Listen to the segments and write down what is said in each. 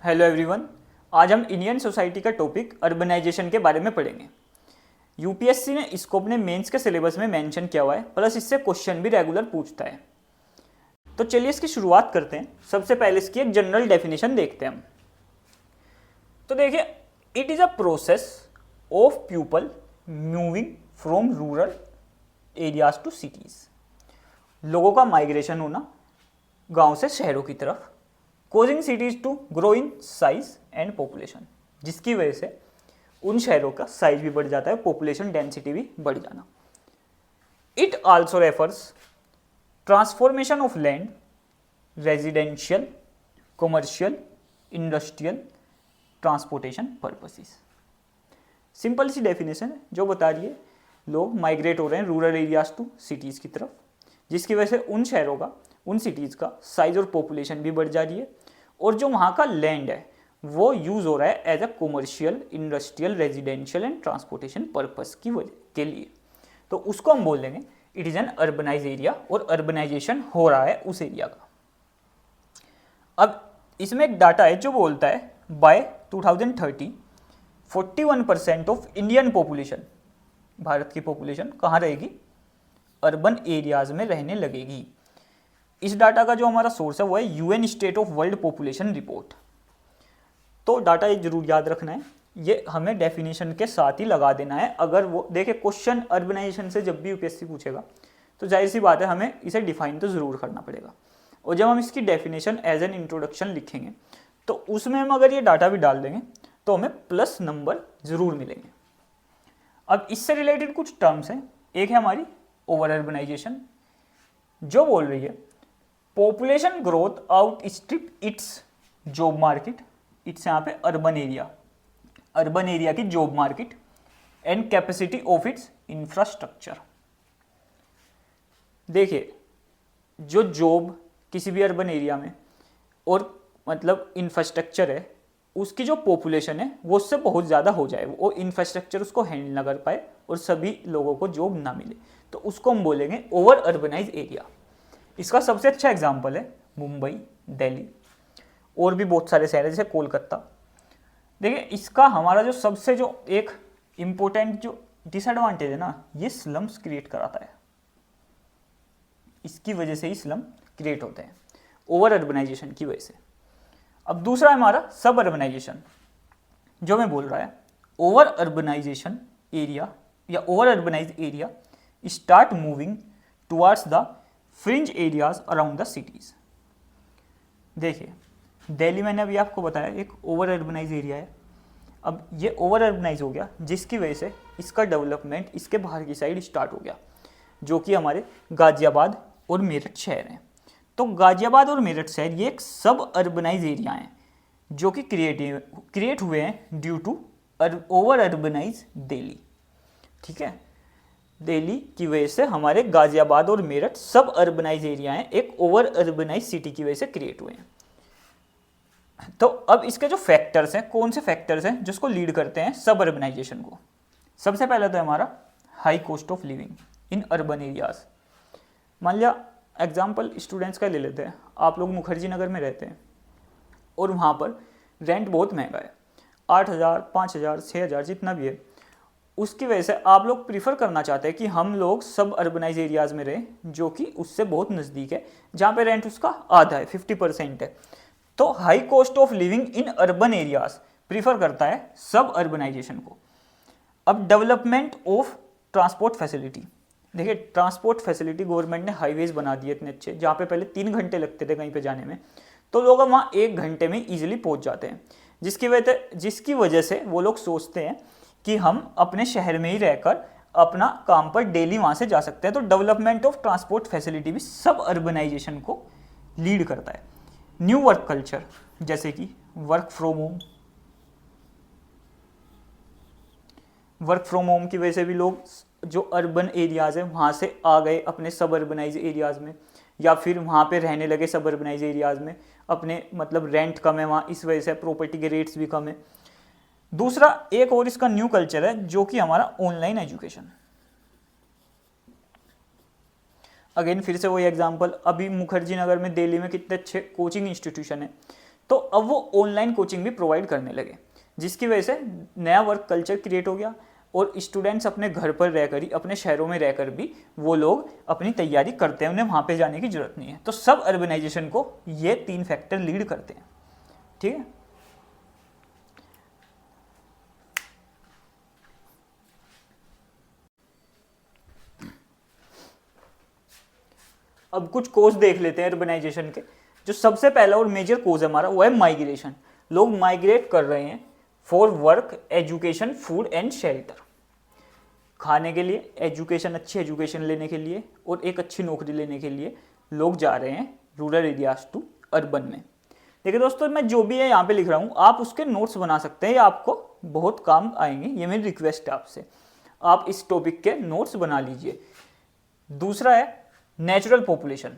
Hello everyone. आज हम Indian society का टॉपिक अर्बनाइजेशन के बारे में पढ़ेंगे। यूपीएससी ने इसको अपने मेंस के सिलेबस में मेंशन किया हुआ है, प्लस इससे क्वेश्चन भी रेगुलर पूछता है। तो चलिए इसकी शुरुआत करते हैं। सबसे पहले इसकी एक जनरल डेफिनेशन देखते हैं हम। तो देखिए, it is a process of people moving from rural areas to cities. लोगों का माइग्रेशन होना गाँव से शहरों की तरफ, causing cities to grow in size and population, जिसकी वजह से उन शहरों का साइज भी बढ़ जाता है, पॉपुलेशन डेंसिटी भी बढ़ जाना। It also refers transformation of land, residential, commercial, industrial, transportation purposes. Simple सी डेफिनेशन है जो बता रही है लोग माइग्रेट हो रहे हैं रूरल एरियाज टू सिटीज़ की तरफ, जिसकी वजह से उन शहरों का, उन सिटीज़ का साइज और पॉपुलेशन भी बढ़ जा रही है, और जो वहाँ का लैंड है वो यूज़ हो रहा है as a commercial, industrial, residential and transportation purpose की वजह के लिए। तो उसको हम बोल देंगे it is an urbanize area, और अर्बनाइजेशन हो रहा है उस एरिया का। अब इसमें एक डाटा है जो बोलता है by 2030 41% of Indian population, Bharat की पॉपुलेशन कहाँ रहेगी? अर्बन एरियाज में रहने लगेगी। इस डाटा का जो हमारा सोर्स है वो है UN state of world population report. तो डाटा ये जरूर याद रखना है, ये हमें डेफिनेशन के साथ ही लगा देना है। अगर वो देखिए क्वेश्चन अर्बनाइजेशन से जब भी यूपीएससी पूछेगा तो जाहिर सी बात है हमें इसे डिफाइन तो ज़रूर करना पड़ेगा, और जब हम इसकी डेफिनेशन एज एन इंट्रोडक्शन लिखेंगे तो उसमें हम अगर ये डाटा भी डाल देंगे तो हमें प्लस नंबर ज़रूर मिलेंगे। अब इससे रिलेटेड कुछ टर्म्स हैं। एक है हमारी ओवर अर्बनाइजेशन, जो बोल रही है population growth out strip it's job market, it's यहाँ पे अर्बन एरिया की job market and capacity of its infrastructure. देखिए, जो जॉब किसी भी अर्बन एरिया में और मतलब इंफ्रास्ट्रक्चर है, उसकी जो पॉपुलेशन है वो उससे बहुत ज़्यादा हो जाए, वो इंफ्रास्ट्रक्चर उसको हैंडल ना कर पाए और सभी लोगों को जॉब ना मिले, तो उसको हम बोलेंगे ओवर अर्बनाइज एरिया। इसका सबसे अच्छा एग्जाम्पल है मुंबई, दिल्ली और भी बहुत सारे शहर हैं जैसे कोलकाता। देखिए, इसका हमारा जो सबसे जो एक इम्पोर्टेंट जो डिसएडवांटेज है ना, ये स्लम्स क्रिएट कराता है। इसकी वजह से ही स्लम क्रिएट होते हैं, ओवर अर्बनाइजेशन की वजह से। अब दूसरा है हमारा सब अर्बनाइजेशन, जो मैं बोल रहा है ओवर अर्बनाइजेशन एरिया या over urbanise area start moving towards the fringe areas around the cities. देखिए, दिल्ली मैंने अभी आपको बताया एक ओवर अर्बनाइज एरिया है। अब ये ओवर अर्बनाइज हो गया, जिसकी वजह से इसका डेवलपमेंट इसके बाहर की साइड स्टार्ट हो गया, जो कि हमारे गाजियाबाद और मेरठ शहर हैं। तो गाजियाबाद और मेरठ शहर ये एक सब अर्बनाइज एरिया हैं, जो कि क्रिएट हुए हैं due to over urbanize Delhi. ठीक है, दिल्ली की वजह से हमारे गाजियाबाद और मेरठ सब अर्बनाइज एरिया हैं, एक ओवर अर्बनाइज सिटी की वजह से क्रिएट हुए हैं। तो अब इसके जो फैक्टर्स हैं, कौन से फैक्टर्स हैं जिसको लीड करते हैं सब अर्बनाइजेशन को? सबसे पहले तो हमारा high cost of living in urban areas. मान लिया एग्जाम्पल स्टूडेंट्स का ले लेते हैं, आप लोग मुखर्जी नगर में रहते हैं और वहाँ पर रेंट बहुत महंगा है, 8,000, 5,000, 6,000 जितना भी है। उसकी वजह से आप लोग प्रीफर करना चाहते हैं कि हम लोग सब अर्बनाइज एरियाज़ में रहें, जो कि उससे बहुत नज़दीक है, जहाँ पे रेंट उसका आधा है, 50% है। तो high cost of living in urban areas prefer करता है सब अर्बनाइजेशन को। अब डेवलपमेंट ऑफ ट्रांसपोर्ट फैसिलिटी। देखिए, ट्रांसपोर्ट फैसिलिटी गवर्नमेंट ने हाईवेज बना दिए इतने अच्छे, जहाँ पे पहले 3 घंटे लगते थे कहीं पे जाने में, तो लोग वहाँ 1 घंटे में ईजिली पहुँच जाते हैं, जिसकी वजह से वो लोग सोचते हैं कि हम अपने शहर में ही रहकर अपना काम पर डेली वहाँ से जा सकते हैं। तो डेवलपमेंट ऑफ ट्रांसपोर्ट फैसिलिटी भी सब अर्बनाइजेशन को लीड करता है। न्यू वर्क कल्चर, जैसे कि वर्क फ्रॉम होम की वजह से भी लोग जो अर्बन एरियाज़ हैं वहाँ से आ गए अपने सब अर्बनाइज एरियाज़ में, या फिर वहाँ पे रहने लगे सब अर्बनाइज एरियाज़ में। अपने मतलब रेंट कम है वहाँ, इस वजह से प्रॉपर्टी के रेट्स भी कम है। दूसरा एक और इसका न्यू कल्चर है जो कि हमारा ऑनलाइन एजुकेशन। अगेन फिर से वही एग्जांपल, अभी मुखर्जी नगर में दिल्ली में कितने अच्छे कोचिंग इंस्टीट्यूशन है, तो तो अब वो ऑनलाइन कोचिंग भी प्रोवाइड करने लगे, जिसकी वजह से नया वर्क कल्चर क्रिएट हो गया और स्टूडेंट्स अपने घर पर रहकर ही, अपने शहरों में रहकर भी वो लोग अपनी तैयारी करते हैं, उन्हें वहाँ पे जाने की जरूरत नहीं है। तो सब अर्बनाइजेशन को ये 3 फैक्टर लीड करते हैं। ठीक है, अब कुछ कोज देख लेते हैं अर्बनाइजेशन के। जो सबसे पहला और मेजर कोज हमारा वो है माइग्रेशन। लोग माइग्रेट कर रहे हैं for work, education, food and shelter. खाने के लिए, एजुकेशन, अच्छी एजुकेशन लेने के लिए और एक अच्छी नौकरी लेने के लिए लोग जा रहे हैं रूरल एरियाज टू अर्बन में। देखिए दोस्तों, मैं जो भी है यहाँ पे लिख रहा हूँ, आप उसके नोट्स बना सकते हैं, ये आपको बहुत काम आएंगे। ये मेरी रिक्वेस्ट है आपसे, आप इस टॉपिक के नोट्स बना लीजिए। दूसरा है नेचुरल पॉपुलेशन।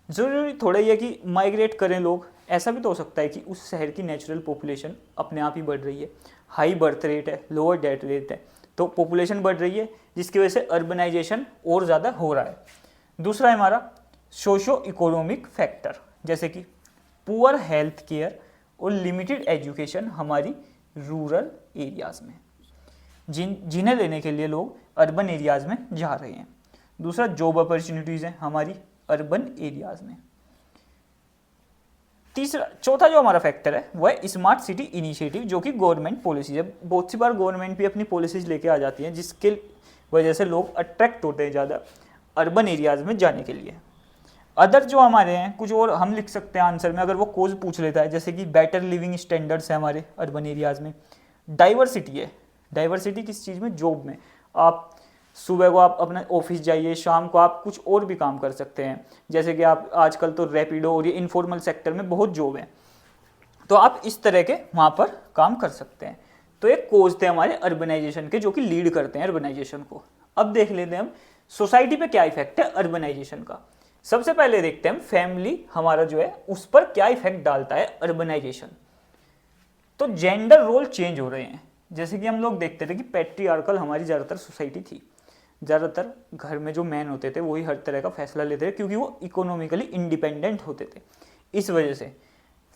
जरूरी थोड़ा ही है कि माइग्रेट करें लोग, ऐसा भी तो हो सकता है कि उस शहर की नेचुरल पॉपुलेशन अपने आप ही बढ़ रही है, हाई बर्थ रेट है, लोअर डेथ रेट है, तो पॉपुलेशन बढ़ रही है, जिसकी वजह से अर्बनाइजेशन और ज़्यादा हो रहा है। दूसरा है हमारा सोशो इकोनॉमिक फैक्टर, जैसे कि पुअर हेल्थ केयर और लिमिटेड एजुकेशन हमारी रूरल एरियाज़ में, जिन्हें लेने के लिए लोग अर्बन एरियाज़ में जा रहे हैं। दूसरा जॉब अपॉर्चुनिटीज़ हैं हमारी अर्बन एरियाज़ में। चौथा जो हमारा फैक्टर है वो है स्मार्ट सिटी इनिशिएटिव, जो कि गवर्नमेंट पॉलिसी है। बहुत सी बार गवर्नमेंट भी अपनी पॉलिसीज लेके आ जाती हैं, जिसके वजह से लोग अट्रैक्ट होते हैं ज़्यादा अर्बन एरियाज़ में जाने के लिए। अदर जो हमारे हैं कुछ और हम लिख सकते हैं आंसर में, अगर वो कोज पूछ लेता है, जैसे कि बेटर लिविंग स्टैंडर्ड्स है हमारे अर्बन एरियाज़ में। डाइवर्सिटी है, डाइवर्सिटी किस चीज़ में? जॉब में। आप सुबह को आप अपने ऑफिस जाइए, शाम को आप कुछ और भी काम कर सकते हैं, जैसे कि आप आजकल तो रैपिडो और ये इनफॉर्मल सेक्टर में बहुत जॉब है, तो आप इस तरह के वहाँ पर काम कर सकते हैं। तो एक कोज थे हमारे अर्बनाइजेशन के, जो कि लीड करते हैं अर्बनाइजेशन को। अब देख लेते हैं हम सोसाइटी पे क्या इफेक्ट है अर्बनाइजेशन का। सबसे पहले देखते हैं हम फैमिली हमारा जो है उस पर क्या इफेक्ट डालता है अर्बनाइजेशन। तो जेंडर रोल चेंज हो रहे हैं, जैसे कि हम लोग देखते थे कि पैट्रियार्कल हमारी ज़्यादातर सोसाइटी थी, ज़्यादातर घर में जो मैन होते थे वही हर तरह का फैसला लेते थे, क्योंकि वो इकोनॉमिकली इंडिपेंडेंट होते थे। इस वजह से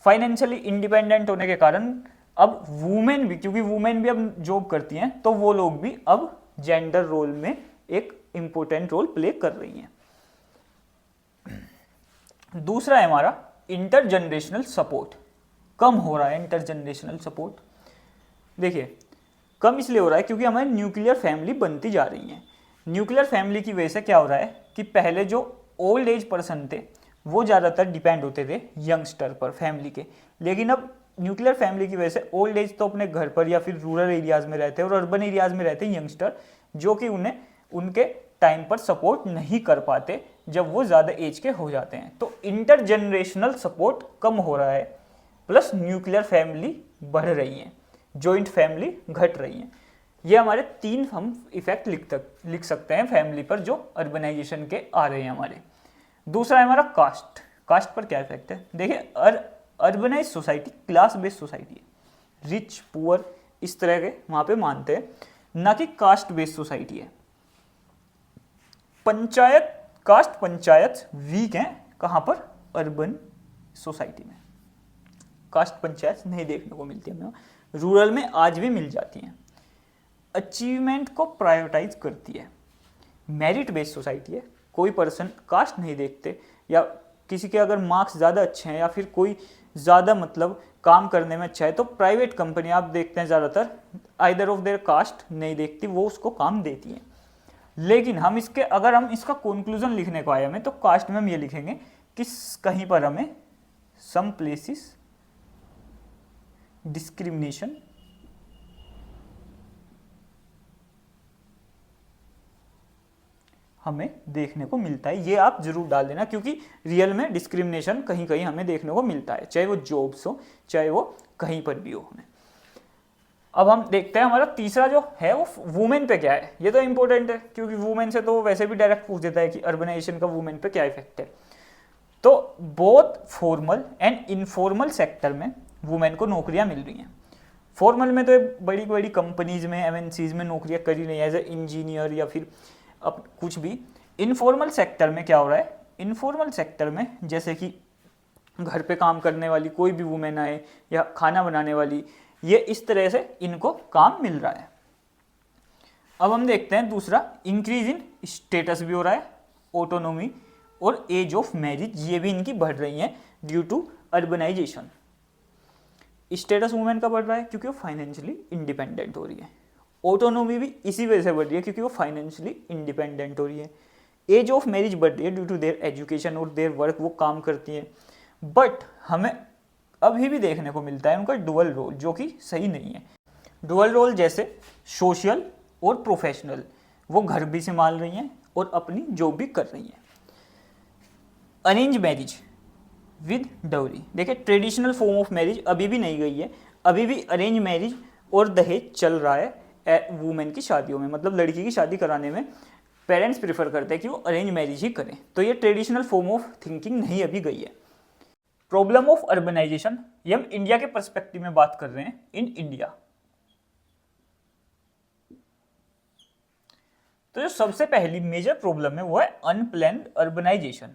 फाइनेंशियली इंडिपेंडेंट होने के कारण अब वुमेन भी, क्योंकि वुमेन भी अब जॉब करती हैं, तो वो लोग भी अब जेंडर रोल में एक इम्पोर्टेंट रोल प्ले कर रही हैं। दूसरा है हमारा इंटरजनरेशनल सपोर्ट। कम हो रहा है इंटरजनरेशनल सपोर्ट। देखिए कम इसलिए हो रहा है क्योंकि हमारी न्यूक्लियर फैमिली बनती जा रही है। न्यूक्लियर फैमिली की वजह से क्या हो रहा है कि पहले जो ओल्ड एज पर्सन थे वो ज़्यादातर डिपेंड होते थे यंगस्टर पर फैमिली के, लेकिन अब न्यूक्लियर फैमिली की वजह से ओल्ड एज तो अपने घर पर या फिर रूरल एरियाज़ में रहते हैं और अर्बन एरियाज़ में रहते हैं यंगस्टर, जो कि उन्हें उनके टाइम पर सपोर्ट नहीं कर पाते जब वो ज़्यादा एज के हो जाते हैं। तो इंटरजनरेशनल सपोर्ट कम हो रहा है, प्लस न्यूक्लियर फैमिली बढ़ रही है, जॉइंट फैमिली घट रही है। ये हमारे 3 हम इफेक्ट लिख सकते हैं फैमिली पर जो अर्बनाइजेशन के आ रहे हैं हमारे। दूसरा है हमारा कास्ट। कास्ट पर क्या इफेक्ट है? देखिए urbanise society class based society है, रिच पुअर इस तरह के वहाँ पे मानते हैं, ना कि कास्ट बेस्ड सोसाइटी है। पंचायत, कास्ट पंचायत वीक हैं कहाँ पर? अर्बन सोसाइटी में। कास्ट पंचायत नहीं देखने को मिलती है, रूरल में आज भी मिल जाती हैं। अचीवमेंट को प्रायोरिटाइज करती है, मेरिट बेस्ड सोसाइटी है, कोई पर्सन कास्ट नहीं देखते, या किसी के अगर मार्क्स ज़्यादा अच्छे हैं या फिर कोई ज़्यादा मतलब काम करने में अच्छा है, तो प्राइवेट कंपनी आप देखते हैं ज़्यादातर आइदर ऑफ देयर कास्ट नहीं देखती, वो उसको काम देती हैं। लेकिन हम इसके अगर हम इसका कंक्लूजन लिखने को आए हमें, तो कास्ट में हम ये लिखेंगे कि कहीं पर हमें सम प्लेसेस डिस्क्रिमिनेशन हमें देखने को मिलता है। ये आप जरूर डाल देना, क्योंकि रियल में डिस्क्रिमिनेशन कहीं कहीं हमें देखने को मिलता है, चाहे वो जॉब्स हो चाहे वो कहीं पर भी हो हमें। अब हम देखते हैं हमारा तीसरा जो है वो वुमेन पे क्या है। ये तो इंपॉर्टेंट है, क्योंकि वुमेन से तो वैसे भी डायरेक्ट पूछ देता है कि अर्बनाइजेशन का वुमेन पे क्या इफेक्ट है। तो both formal and informal sector में वुमेन को नौकरियां मिल रही हैं। फॉर्मल में तो बड़ी बड़ी कंपनीज में, एमएनसीज में नौकरियां कर ही नहीं, एज ए इंजीनियर या फिर अब कुछ भी। इनफॉर्मल सेक्टर में क्या हो रहा है? इनफॉर्मल सेक्टर में जैसे कि घर पे काम करने वाली कोई भी वुमेन आए या खाना बनाने वाली, ये इस तरह से इनको काम मिल रहा है। अब हम देखते हैं दूसरा, इंक्रीज इन स्टेटस भी हो रहा है, ऑटोनोमी और एज ऑफ मैरिज ये भी इनकी बढ़ रही है due to urbanization. Status women का बढ़ रहा है क्योंकि वो फाइनेंशियली इंडिपेंडेंट हो रही है, ऑटोनोमी भी इसी वजह से बढ़ रही है क्योंकि वो फाइनेंशियली इंडिपेंडेंट हो रही है, एज ऑफ मैरिज बढ़ रही है ड्यू टू देयर एजुकेशन और देयर वर्क, वो काम करती है। बट हमें अभी भी देखने को मिलता है उनका डुअल रोल, जो कि सही नहीं है। डुअल रोल जैसे सोशल और प्रोफेशनल, वो घर भी संभाल रही हैं और अपनी जॉब भी कर रही हैं। अरेंज मैरिज विद डाउरी, देखिए ट्रेडिशनल फॉर्म ऑफ मैरिज अभी भी नहीं गई है, अभी भी अरेंज मैरिज और दहेज चल रहा है वुमेन की शादियों में, मतलब लड़की की शादी कराने में पेरेंट्स प्रेफर करते हैं कि वो अरेंज मैरिज ही करें, तो ये ट्रेडिशनल फॉर्म ऑफ थिंकिंग नहीं अभी गई है। प्रॉब्लम ऑफ अर्बनाइजेशन, ये हम इंडिया के पर्सपेक्टिव में बात कर रहे हैं। इन इंडिया तो जो सबसे पहली मेजर प्रॉब्लम है वो है अनप्लान्ड अर्बनाइजेशन।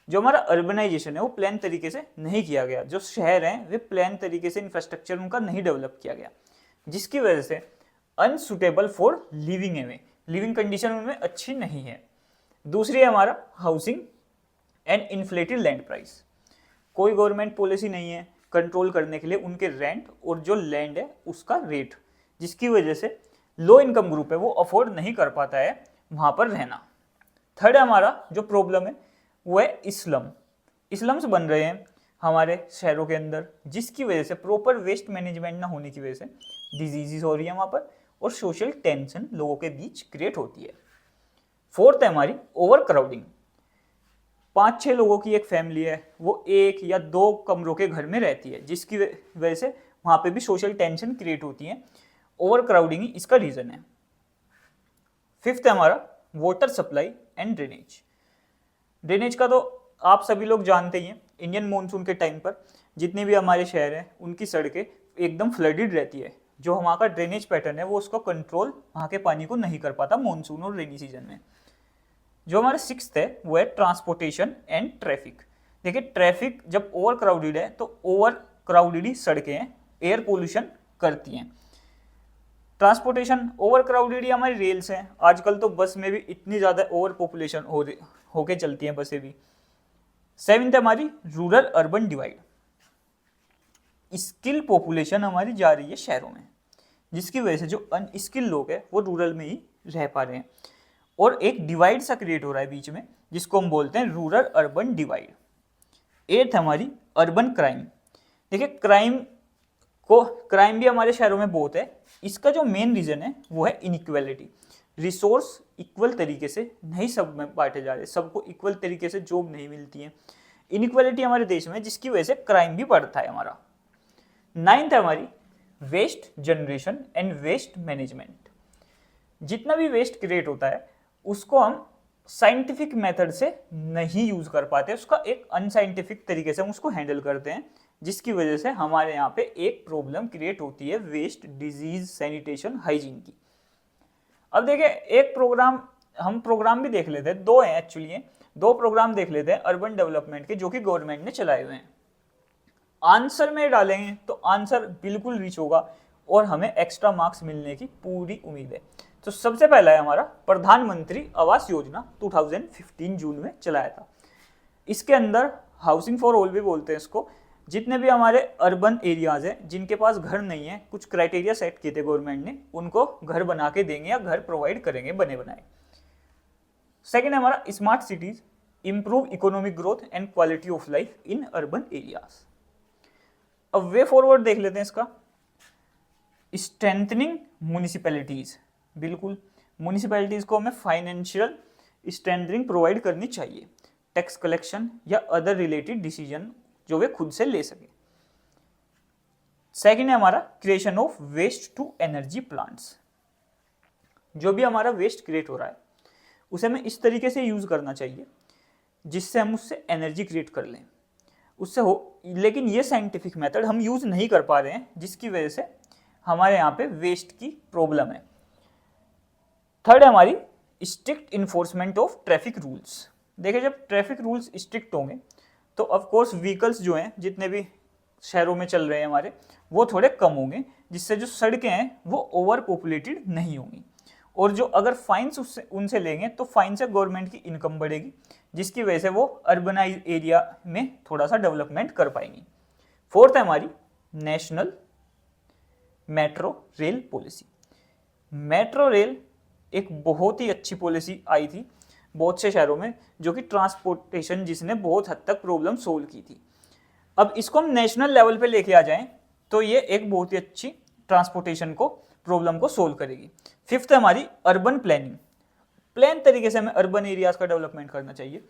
जो हमारा अर्बनाइजेशन है वो प्लान तरीके से नहीं किया गया, जो शहर हैं वे प्लान तरीके से इंफ्रास्ट्रक्चर उनका नहीं डेवलप किया गया, जिसकी वजह से अनसुटेबल फॉर लिविंग है, लिविंग कंडीशन उनमें अच्छी नहीं है। दूसरी है हमारा housing and inflated land price, कोई गवर्नमेंट पॉलिसी नहीं है कंट्रोल करने के लिए उनके रेंट और जो लैंड है उसका रेट, जिसकी वजह से लो इनकम ग्रुप है वो अफोर्ड नहीं कर पाता है वहाँ पर रहना। थर्ड हमारा जो प्रॉब्लम है वो है इस्लम्स बन रहे हैं हमारे शहरों के अंदर, जिसकी वजह से प्रॉपर वेस्ट मैनेजमेंट ना होने की वजह से डिजीजेस हो रही है वहाँ पर और सोशल टेंशन लोगों के बीच क्रिएट होती है। फोर्थ है हमारी ओवर क्राउडिंग, 5-6 लोगों की एक फैमिली है, वो 1 या 2 कमरों के घर में रहती है, जिसकी वजह से वहाँ पे भी सोशल टेंशन क्रिएट होती है। ओवर क्राउडिंग ही इसका रीज़न है। फिफ्थ है हमारा water supply and drainage. Drainage का तो आप सभी लोग जानते ही हैं, इंडियन मॉनसून के टाइम पर जितने भी हमारे शहर हैं उनकी सड़कें एकदम फ्लडेड रहती है, जो हमारा का ड्रेनेज पैटर्न है वो उसको कंट्रोल वहाँ के पानी को नहीं कर पाता मॉनसून और रेनी सीजन में। जो हमारा सिक्स्थ है वो है ट्रांसपोर्टेशन एंड ट्रैफिक। देखिए ट्रैफिक जब ओवर क्राउडेड है तो ओवर क्राउडेड ही सड़कें हैं, एयर पोल्यूशन करती हैं। ट्रांसपोर्टेशन ओवर क्राउडेड ही हमारी रेल्स हैं, आजकल तो बस में भी इतनी ज़्यादा ओवर पॉपुलेशन होके चलती हैं बसें भी। सेवेंथ है हमारी rural urban divide, skill population हमारी जा रही है शहरों में, जिसकी वजह से जो अनस्किल लोग हैं वो रूरल में ही रह पा रहे हैं और एक डिवाइड सा क्रिएट हो रहा है बीच में, जिसको हम बोलते हैं रूरल अर्बन डिवाइड। एट्थ हमारी अर्बन क्राइम। देखिए क्राइम भी हमारे शहरों में बहुत है, इसका जो मेन रीजन है वो है इनइक्वालिटी। रिसोर्स इक्वल तरीके से नहीं सब में बांटे जा रहे, सबको इक्वल तरीके से जॉब नहीं मिलती है, इनइक्वालिटी हमारे देश में, जिसकी वजह से क्राइम भी बढ़ता है हमारा। नाइन्थ है हमारी waste generation and waste management. जितना भी वेस्ट क्रिएट होता है उसको हम साइंटिफिक मेथड से नहीं यूज कर पाते, उसका एक अनसाइंटिफिक तरीके से हम उसको हैंडल करते हैं, जिसकी वजह से हमारे यहाँ पे एक प्रॉब्लम क्रिएट होती है वेस्ट, डिजीज, सैनिटेशन, हाइजीन की। अब देखिए एक प्रोग्राम भी देख लेते हैं, 2 हैं एक्चुअली, 2 प्रोग्राम देख लेते हैं अर्बन डेवलपमेंट के जो कि गवर्नमेंट ने चलाए हुए हैं। आंसर में डालेंगे तो आंसर बिल्कुल रीच होगा और हमें एक्स्ट्रा मार्क्स मिलने की पूरी उम्मीद है। तो सबसे पहला है हमारा प्रधानमंत्री आवास योजना, 2015 जून में चलाया था। इसके अंदर हाउसिंग फॉर ऑल भी बोलते हैं इसको, जितने भी हमारे अर्बन एरियाज हैं जिनके पास घर नहीं है, कुछ क्राइटेरिया सेट किए थे गवर्नमेंट ने, उनको घर बना के देंगे या घर प्रोवाइड करेंगे बने बनाए। सेकेंड है हमारा smart cities, improve economic growth and quality of life in urban areas. अब वे फॉरवर्ड देख लेते हैं इसका, स्ट्रेंथनिंग म्युनिसिपैलिटीज। बिल्कुल म्युनिसिपैलिटीज को हमें फाइनेंशियल स्ट्रेंथनिंग प्रोवाइड करनी चाहिए, टैक्स कलेक्शन या अदर रिलेटेड डिसीजन जो वे खुद से ले सके। सेकेंड है हमारा creation of waste to energy plants. जो भी हमारा वेस्ट क्रिएट हो रहा है उसे हमें इस तरीके से यूज करना चाहिए जिससे हम उससे एनर्जी क्रिएट कर लें, उससे हो, लेकिन ये साइंटिफिक मेथड हम यूज नहीं कर पा रहे हैं, जिसकी वजह से हमारे यहाँ पे वेस्ट की प्रॉब्लम है। थर्ड है हमारी strict enforcement of traffic rules. देखिए जब ट्रैफिक रूल्स स्ट्रिक्ट होंगे तो ऑफ कोर्स व्हीकल्स जो हैं जितने भी शहरों में चल रहे हैं हमारे, वो थोड़े कम होंगे, जिससे जो सड़कें हैं वो ओवर पॉपुलेटेड नहीं होंगी। और जो अगर फाइन्स उनसे लेंगे तो फाइन से गवर्नमेंट की इनकम बढ़ेगी, जिसकी वजह से वो अर्बनाइज एरिया में थोड़ा सा डेवलपमेंट कर पाएंगी। फोर्थ है हमारी national metro rail policy. Metro rail एक बहुत ही अच्छी पॉलिसी आई थी बहुत से शहरों में, जो कि ट्रांसपोर्टेशन जिसने बहुत हद तक प्रॉब्लम सोल्व की थी। अब इसको हम नेशनल लेवल पे लेके आ जाएं तो ये एक बहुत ही अच्छी ट्रांसपोर्टेशन को प्रॉब्लम को सोल्व करेगी। फिफ्थ है हमारी अर्बन प्लानिंग। प्लान तरीके से हमें अर्बन एरियाज का डेवलपमेंट करना चाहिए।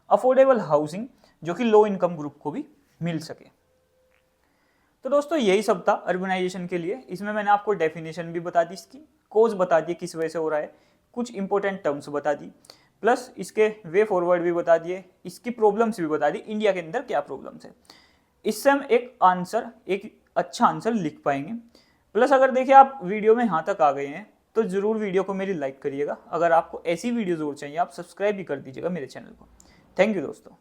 अफोर्डेबल हाउसिंग जो कि लो इनकम ग्रुप को भी मिल सके। तो दोस्तों यही सब था अर्बनाइजेशन के लिए। इसमें मैंने आपको डेफिनेशन भी बता दी, इसकी कोज बता दी किस वजह से हो रहा है, कुछ इंपॉर्टेंट टर्म्स बता दी, प्लस इसके वे फॉरवर्ड भी बता दिए, इसकी प्रॉब्लम्स भी बता दी, इंडिया के अंदर क्या प्रॉब्लम्स है। इससे हम एक अच्छा आंसर लिख पाएंगे। प्लस अगर देखिए आप वीडियो में यहाँ तक आ गए हैं तो ज़रूर वीडियो को मेरी लाइक करिएगा। अगर आपको ऐसी वीडियोज़ और चाहिए आप सब्सक्राइब भी कर दीजिएगा मेरे चैनल को। थैंक यू दोस्तों।